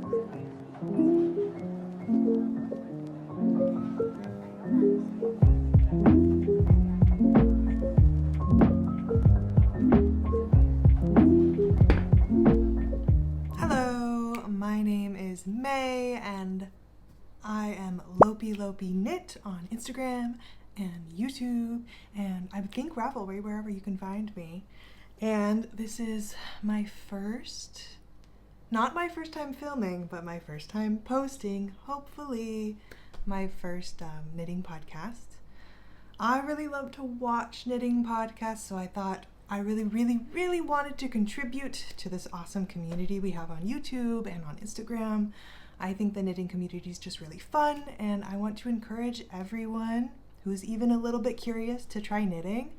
Hello, my name is May and I am Lopi Knit on Instagram and YouTube and I think Ravelry, wherever you can find me. And this is my not my first time filming, but my first time posting, hopefully my first knitting podcast. I really love to watch knitting podcasts, so I thought I really wanted to contribute to this awesome community we have on YouTube and on Instagram. I think the knitting community is just really fun, and I want to encourage everyone who's even a little bit curious to try knitting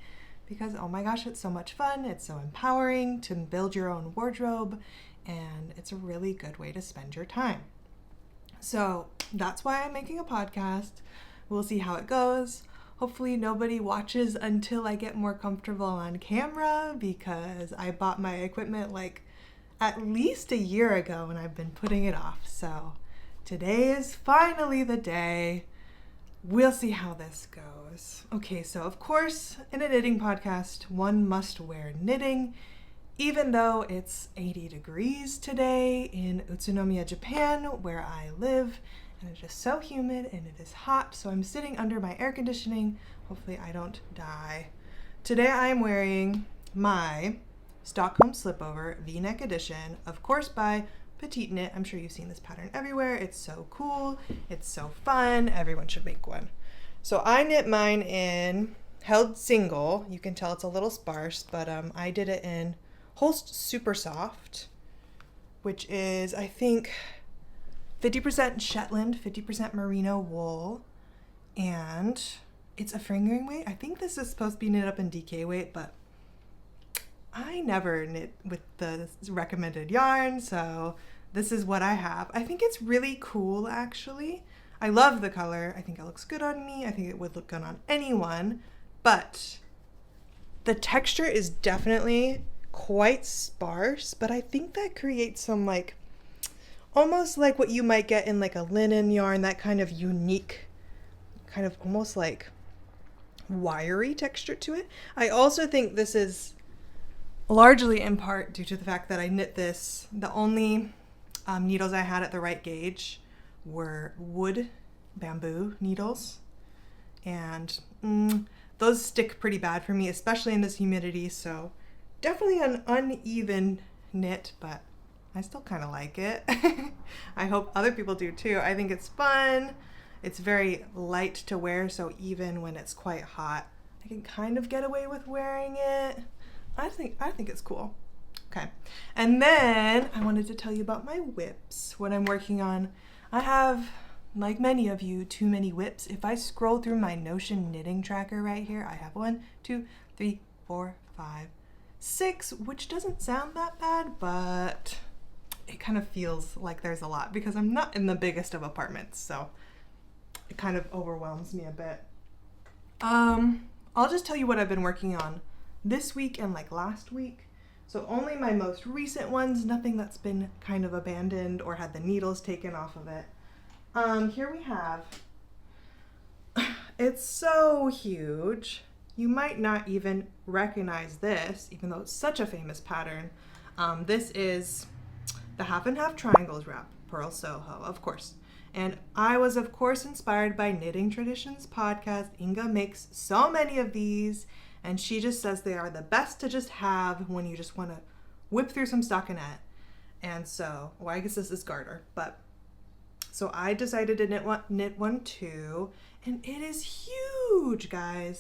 because, oh my gosh, it's so much fun. It's so empowering to build your own wardrobe, and it's a really good way to spend your time. So that's why I'm making a podcast. We'll see how it goes. Hopefully nobody watches until I get more comfortable on camera because I bought my equipment like at least a year ago and I've been putting it off. So today is finally the day. We'll see how this goes. Okay, so of course in a knitting podcast, one must wear knitting, even though it's 80 degrees today in Utsunomiya, Japan, where I live. And it's just so humid and it is hot, so I'm sitting under my air conditioning. Hopefully I don't die. Today I am wearing my Stockholm Slipover V-neck edition, of course by PetiteKnit. I'm sure you've seen this pattern everywhere. It's so cool. It's so fun. Everyone should make one. So I knit mine in held single. You can tell it's a little sparse, but I did it in Holst Super Soft, which is, I think, 50% Shetland, 50% merino wool, and it's a fingering weight. I think this is supposed to be knit up in DK weight, but I never knit with the recommended yarn, so this is what I have. I think it's really cool, actually. I love the color. I think it looks good on me. I think it would look good on anyone, but the texture is definitely quite sparse, but I think that creates some almost like what you might get in like a linen yarn, that kind of unique, kind of almost like wiry texture to it. I also think this is largely in part due to the fact that I knit this, the only needles I had at the right gauge were wood bamboo needles, and those stick pretty bad for me, especially in this humidity, so definitely an uneven knit, but I still kind of like it. I hope other people do too. I think it's fun. It's very light to wear, so even when it's quite hot, I can kind of get away with wearing it. I think it's cool. Okay. And then I wanted to tell you about my whips, what I'm working on. I have, like many of you, too many whips. If I scroll through my Notion knitting tracker right here, I have 1, 2, 3, 4, 5, 6, which doesn't sound that bad, but it kind of feels like there's a lot because I'm not in the biggest of apartments, so it kind of overwhelms me a bit. I'll just tell you what I've been working on this week and like last week. So only my most recent ones, nothing that's been kind of abandoned or had the needles taken off of it. Here we have, it's so huge. You might not even recognize this, even though it's such a famous pattern. This is the half and half triangles wrap, Purl Soho, of course. And I was, of course, inspired by Knitting Traditions podcast. Inga makes so many of these, and she just says they are the best to just have when you just want to whip through some stockinette. And so, well, I guess this is garter, but so I decided to knit one too, and it is huge, guys.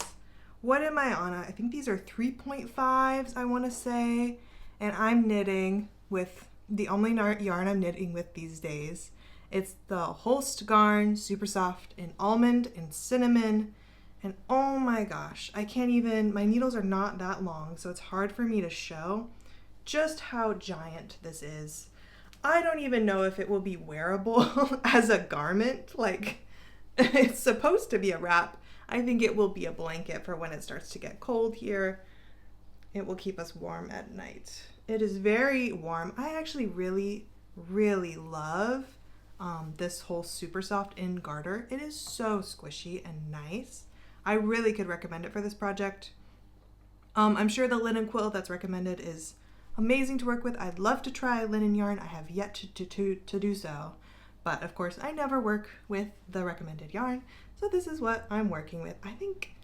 What am I on? I think these are 3.5s, I want to say, and I'm knitting with the only yarn I'm knitting with these days. It's the Holst Garn Super Soft in almond and cinnamon. And oh my gosh, I can't even, my needles are not that long, so it's hard for me to show just how giant this is. I don't even know if it will be wearable as a garment. Like, it's supposed to be a wrap. I think it will be a blanket for when it starts to get cold here. It will keep us warm at night. It is very warm. I actually really really love this whole super soft in garter. It is so squishy and nice. I really could recommend it for this project. I'm sure the linen quilt that's recommended is amazing to work with. I'd love to try linen yarn. I have yet to do so. But of course, I never work with the recommended yarn. So this is what I'm working with. I think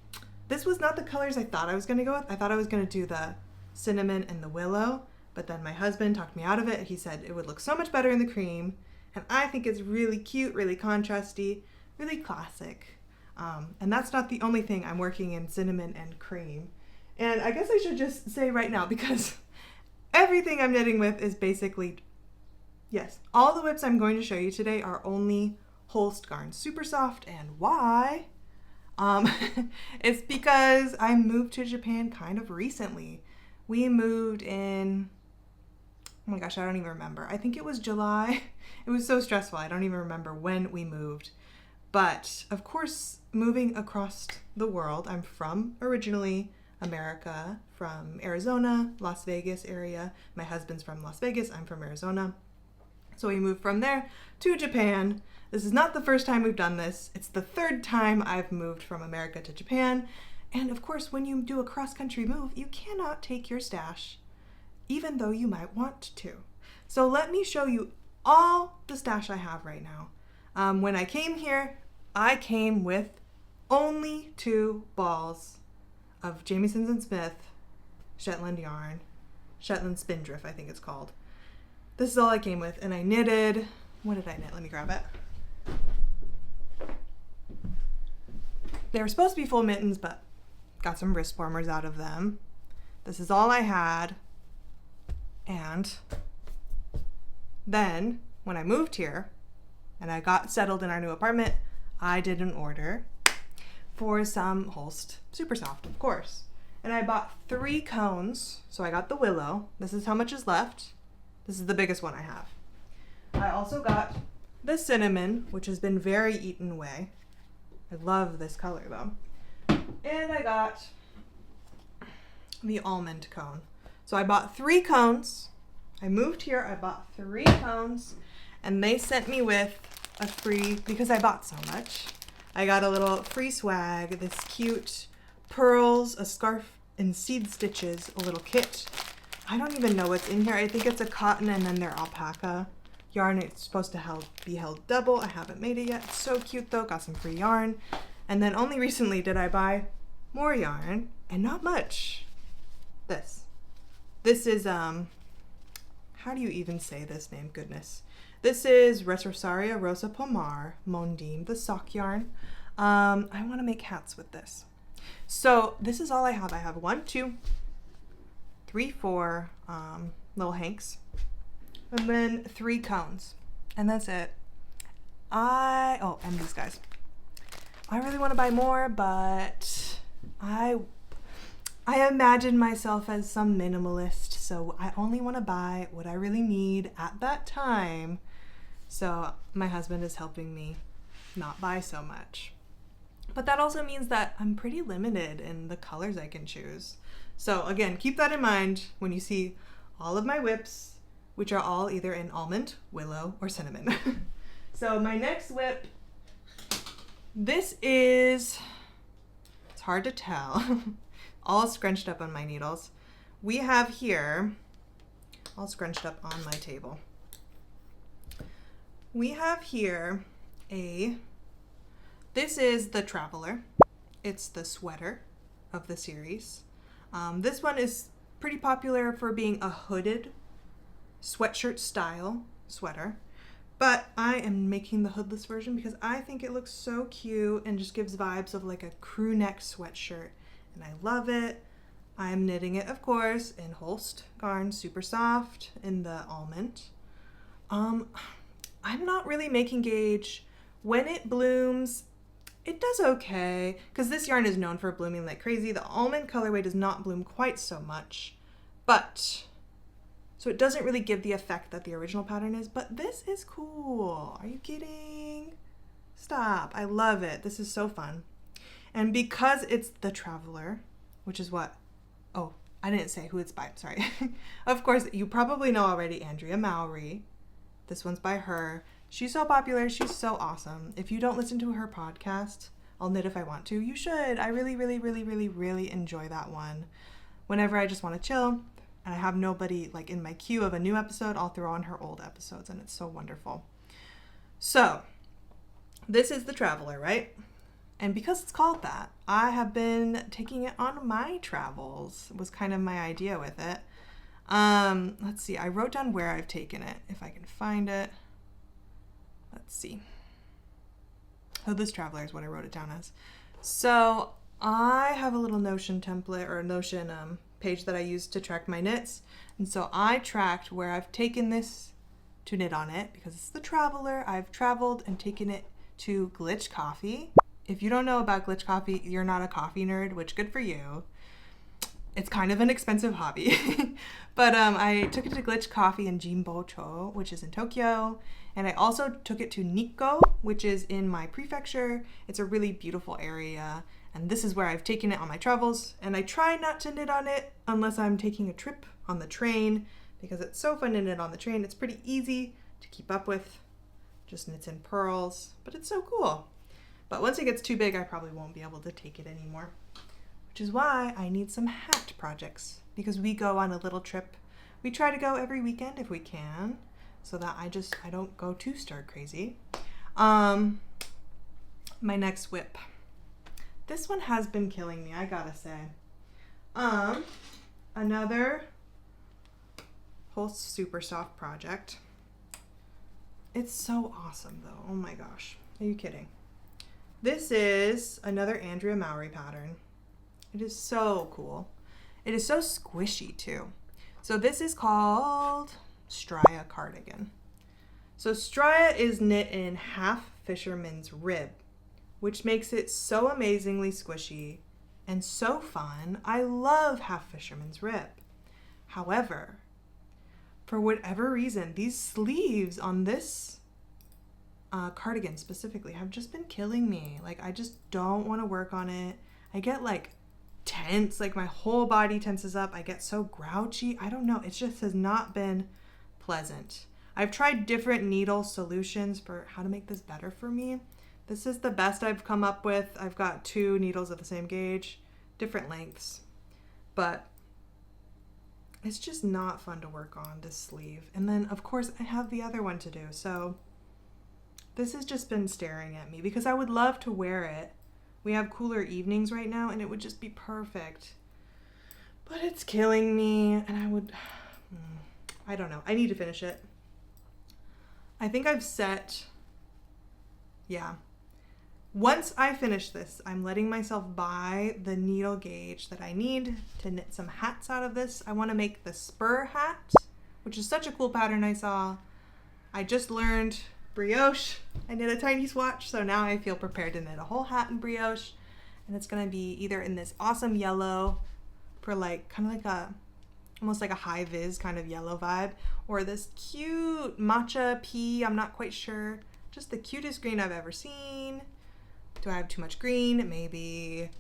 this was not the colors I thought I was going to go with. I thought I was going to do the cinnamon and the willow. But then my husband talked me out of it. He said it would look so much better in the cream. And I think it's really cute, really contrasty, really classic. And that's not the only thing I'm working in cinnamon and cream. And I guess I should just say right now, because everything I'm knitting with is basically, yes, all the whips I'm going to show you today are only Holst Garn Super Soft. And why? It's because I moved to Japan kind of recently. We moved in, oh my gosh, I don't even remember. I think it was July. It was so stressful. I don't even remember when we moved. But of course, moving across the world, I'm from originally America, from Arizona, Las Vegas area. My husband's from Las Vegas. I'm from Arizona. So we moved from there to Japan. This is not the first time we've done this. It's the third time I've moved from America to Japan. And of course, when you do a cross-country move, you cannot take your stash, even though you might want to. So let me show you all the stash I have right now. When I came here, I came with only 2 balls of Jamieson & Smith Shetland yarn, Shetland Spindrift, I think it's called. This is all I came with, and I knitted, what did I knit? Let me grab it. They were supposed to be full mittens, but got some wrist warmers out of them. This is all I had. And then when I moved here and I got settled in our new apartment, I did an order for some Holst Super Soft, of course. And I bought 3 cones. So I got the willow. This is how much is left. This is the biggest one I have. I also got the cinnamon, which has been very eaten away. I love this color though. And I got the almond cone. So I bought 3 cones. I moved here, I bought 3 cones, and they sent me with a free, because I bought so much, I got a little free swag, this cute pearls, a scarf, and seed stitches, a little kit. I don't even know what's in here. I think it's a cotton and then their alpaca yarn. It's supposed to be held double. I haven't made it yet. It's so cute though. Got some free yarn. And then only recently did I buy more yarn, and not much. This is, how do you even say this name? Goodness. This is Retrosaria Rosa Pomar Mondim, the sock yarn. I want to make hats with this. So this is all I have. I have 1, 2, 3, 4 little hanks, and then 3 cones, and that's it. And these guys. I really want to buy more, but I imagine myself as some minimalist, so I only want to buy what I really need at that time. So my husband is helping me not buy so much. But that also means that I'm pretty limited in the colors I can choose. So again, keep that in mind when you see all of my whips, which are all either in almond, willow, or cinnamon. So my next whip, this is, it's hard to tell, all scrunched up on my needles. We have here, all scrunched up on my table. We have here this is the Traveler. It's the sweater of the series. This one is pretty popular for being a hooded sweatshirt style sweater, but I am making the hoodless version because I think it looks so cute and just gives vibes of like a crew neck sweatshirt, and I love it. I'm knitting it, of course, in Holst Garn Super Soft in the almond. I'm not really making gauge. When it blooms, it does okay, because this yarn is known for blooming like crazy. The almond colorway does not bloom quite so much, but so it doesn't really give the effect that the original pattern is, but this is cool. Are you kidding? Stop. I love it. This is so fun. And because it's the Traveler, which is what, oh, I didn't say who it's by, sorry. Of course, you probably know already Andrea Mowry. This one's by her. She's so popular. She's so awesome. If you don't listen to her podcast, I'll Knit If I Want To, you should. I really, really, really, really, really enjoy that one. Whenever I just want to chill and I have nobody like in my queue of a new episode, I'll throw on her old episodes, and it's so wonderful. So this is the Traveler, right? And because it's called that, I have been taking it on my travels. It was kind of my idea with it. Let's see. I wrote down where I've taken it, if I can find it. Let's see. Oh, this Traveler is what I wrote it down as. So I have a little Notion template or a Notion page that I use to track my knits. And so I tracked where I've taken this to knit on it because it's the Traveler. I've traveled and taken it to Glitch Coffee. If you don't know about Glitch Coffee, you're not a coffee nerd, which good for you. It's kind of an expensive hobby. But I took it to Glitch Coffee in Jinbocho, which is in Tokyo. And I also took it to Nikko, which is in my prefecture. It's a really beautiful area. And this is where I've taken it on my travels. And I try not to knit on it unless I'm taking a trip on the train because it's so fun to knit on the train. It's pretty easy to keep up with. Just knits and purls, but it's so cool. But once it gets too big, I probably won't be able to take it anymore. Which is why I need some hat projects because we go on a little trip. We try to go every weekend if we can so that I don't go too stir crazy. My next whip. This one has been killing me, I gotta say. Another whole super soft project. It's so awesome though. Oh my gosh. Are you kidding? This is another Andrea Mowry pattern. It is so cool. It is so squishy too. So this is called Stria cardigan. So Stria is knit in half fisherman's rib, which makes it so amazingly squishy and so fun. I love half fisherman's rib. However, for whatever reason, these sleeves on this cardigan specifically have just been killing me. Like, I just don't want to work on it. I get like tense, like my whole body tenses up. I get so grouchy. I don't know. It just has not been pleasant. I've tried different needle solutions for how to make this better for me. This is the best I've come up with. I've got 2 needles of the same gauge, different lengths, but it's just not fun to work on this sleeve. And then of course I have the other one to do. So this has just been staring at me because I would love to wear it. We have cooler evenings right now and it would just be perfect, but it's killing me and I don't know. I need to finish it. I think I've set, once I finish this, I'm letting myself buy the needle gauge that I need to knit some hats out of this. I want to make the Spur hat, which is such a cool pattern I saw. I just learned brioche. I knit a tiny swatch, so now I feel prepared to knit a whole hat in brioche. And it's going to be either in this awesome yellow for like, kind of like a, almost like a high vis kind of yellow vibe, or this cute matcha pea, I'm not quite sure. Just the cutest green I've ever seen. Do I have too much green? Maybe.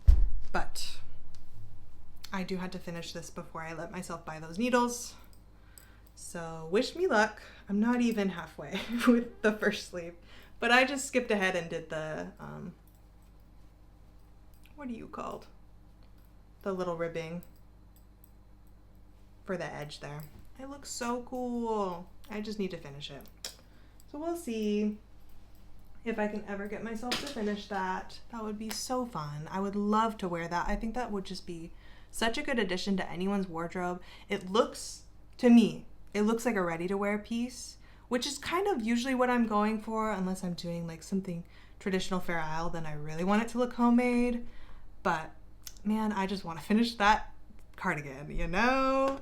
But I do have to finish this before I let myself buy those needles. So wish me luck. I'm not even halfway with the first sleeve. But I just skipped ahead and did the, what are you called? The little ribbing for the edge there. It looks so cool. I just need to finish it. So we'll see if I can ever get myself to finish that. That would be so fun. I would love to wear that. I think that would just be such a good addition to anyone's wardrobe. It looks, to me, it looks like a ready-to-wear piece, which is kind of usually what I'm going for, unless I'm doing like something traditional Fair Isle, then I really want it to look homemade. But man, I just want to finish that cardigan, you know?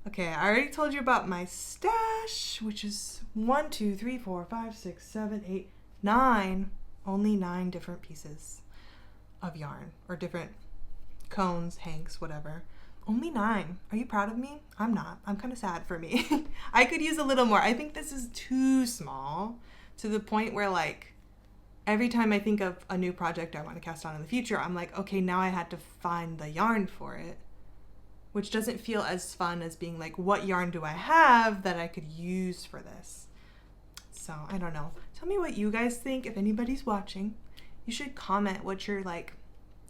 Okay, I already told you about my stash, which is 1, 2, 3, 4, 5, 6, 7, 8, 9, only 9 different pieces of yarn, or different cones, hanks, whatever. Only 9. Are you proud of me? I'm not. I'm kind of sad for me. I could use a little more. I think this is too small to the point where like every time I think of a new project I want to cast on in the future, I'm like, okay, now I had to find the yarn for it, which doesn't feel as fun as being like, what yarn do I have that I could use for this? So I don't know. Tell me what you guys think. If anybody's watching, you should comment what your like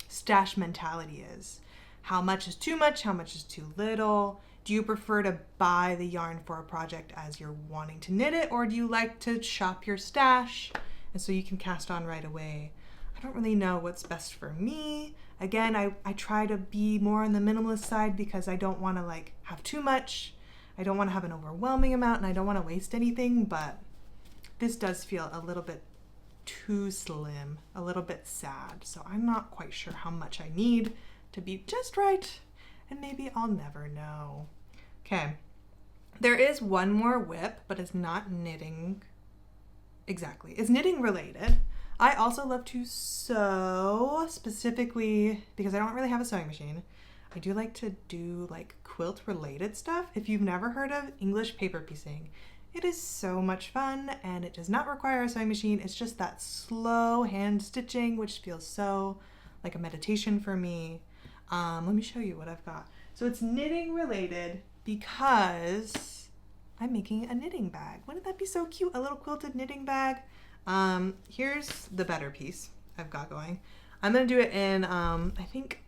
stash mentality is. How much is too much? How much is too little? Do you prefer to buy the yarn for a project as you're wanting to knit it, or do you like to shop your stash and so you can cast on right away? I don't really know what's best for me. Again, I try to be more on the minimalist side because I don't want to like have too much. I don't want to have an overwhelming amount, and I don't want to waste anything, but this does feel a little bit too slim, a little bit sad. So I'm not quite sure how much I need to be just right, and maybe I'll never know. Okay, there is one more whip, but it's not knitting exactly. It's knitting related. I also love to sew, specifically because I don't really have a sewing machine. I do like to do like quilt related stuff. If you've never heard of English paper piecing, it is so much fun, and it does not require a sewing machine. It's just that slow hand stitching, which feels so like a meditation for me. Let me show you what I've got. So it's knitting related because I'm making a knitting bag. Wouldn't that be so cute? A little quilted knitting bag. Here's the better piece I've got going. I'm gonna do it in I think,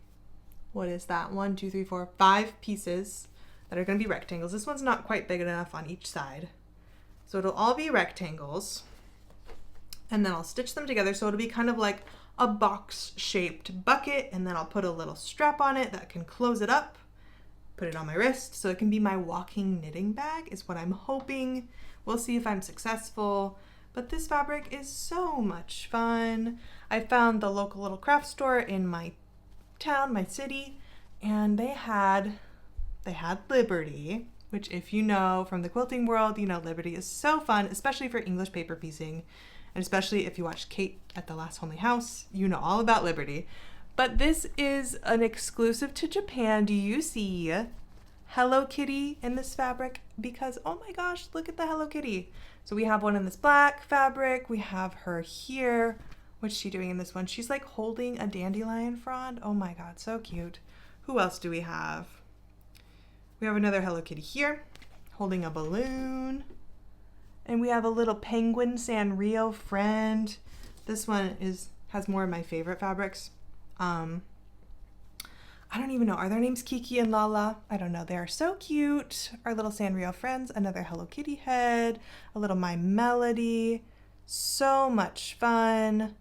what is that? 1, 2, 3, 4, 5 pieces that are gonna be rectangles. This one's not quite big enough on each side, so it'll all be rectangles, and then I'll stitch them together so it'll be kind of like a box shaped bucket, and then I'll put a little strap on it that can close it up, put it on my wrist, so it can be my walking knitting bag is what I'm hoping. We'll see if I'm successful. But this fabric is so much fun. I found the local little craft store in my town, my city, and they had Liberty, which if you know from the quilting world, you know Liberty is so fun, especially for English paper piecing, and especially if you watched Kate at the Last Homely House, you know all about Liberty. But this is an exclusive to Japan. Do you see Hello Kitty in this fabric? Because oh my gosh, look at the Hello Kitty. So we have one in this black fabric. We have her here. What's she doing in this one? She's like holding a dandelion frond. Oh my god, so cute. Who else do we have? We have another Hello Kitty here, holding a balloon. And we have a little penguin Sanrio friend. This one has more of my favorite fabrics. I don't even know. Are their names Kiki and Lala? I don't know. They are so cute. Our little Sanrio friends. Another Hello Kitty head. A little My Melody. So much fun.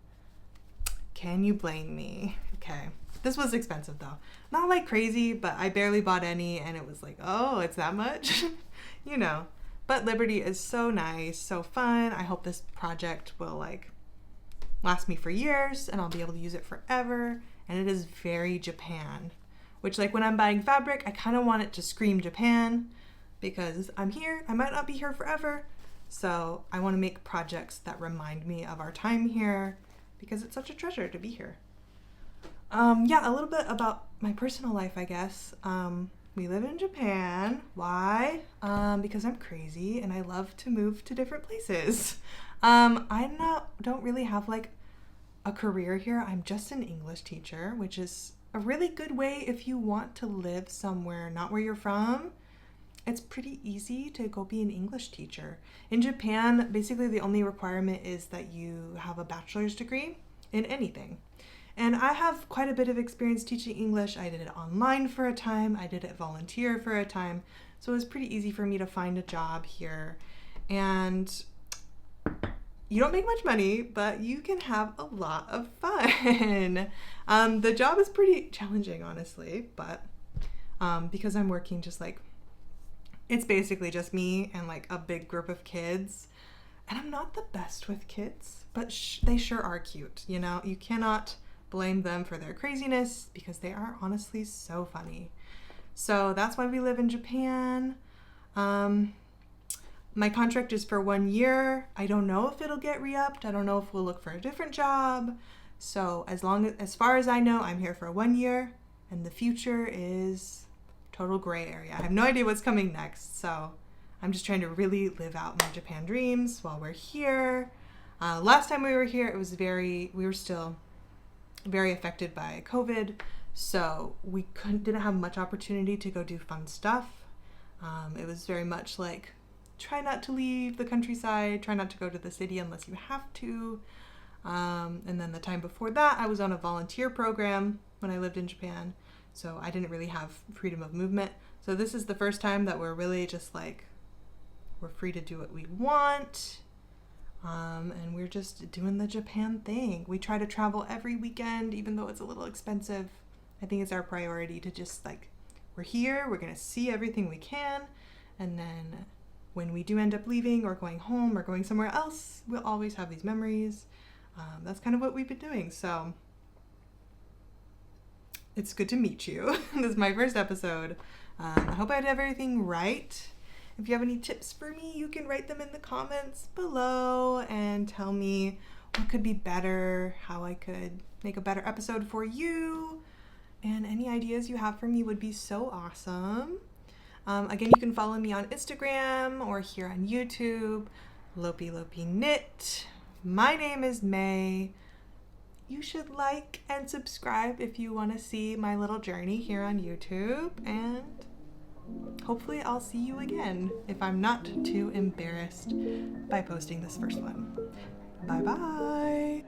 Can you blame me? Okay. This was expensive though. Not like crazy, but I barely bought any, and it was like, oh, it's that much? You know. But Liberty is so nice, so fun. I hope this project will like last me for years, and I'll be able to use it forever. And it is very Japan, which like when I'm buying fabric, I kind of want it to scream Japan because I'm here. I might not be here forever. So I want to make projects that remind me of our time here because it's such a treasure to be here. Yeah, a little bit about my personal life, I guess. We live in Japan. Why? Because I'm crazy and I love to move to different places. Don't really have like a career here. I'm just an English teacher, which is a really good way if you want to live somewhere not where you're from. It's pretty easy to go be an English teacher. In Japan, basically the only requirement is that you have a bachelor's degree in anything. And I have quite a bit of experience teaching English. I did it online for a time. I did it volunteer for a time. So it was pretty easy for me to find a job here. And you don't make much money, but you can have a lot of fun. The job is pretty challenging, honestly, but because I'm working just like, it's basically just me and like a big group of kids. And I'm not the best with kids, but they sure are cute. You know, you cannot blame them for their craziness because they are honestly so funny. So that's why we live in Japan. My contract is for 1 year. I don't know if it'll get re-upped. I don't know if we'll look for a different job. So as far as I know, I'm here for 1 year, and the future is total gray area. I have no idea what's coming next. So I'm just trying to really live out my Japan dreams while we're here. Last time we were here, we were still very affected by COVID, so we didn't have much opportunity to go do fun stuff. It was very much like try not to leave the countryside, try not to go to the city unless you have to. And then the time before that, I was on a volunteer program when I lived in Japan, so I didn't really have freedom of movement. So this is the first time that we're really just like, we're free to do what we want, and we're just doing the Japan thing. We try to travel every weekend, even though it's a little expensive. I think it's our priority to just like, we're here, we're gonna see everything we can, and then when we do end up leaving or going home or going somewhere else, we'll always have these memories. That's kind of what we've been doing. So it's good to meet you. This is my first episode. I hope I did everything right. If you have any tips for me, you can write them in the comments below and tell me what could be better, how I could make a better episode for you, and any ideas you have for me would be so awesome. Again, you can follow me on Instagram or here on YouTube, lopi. My name is May. You should like and subscribe if you want to see my little journey here on YouTube, and hopefully I'll see you again if I'm not too embarrassed by posting this first one. Bye bye.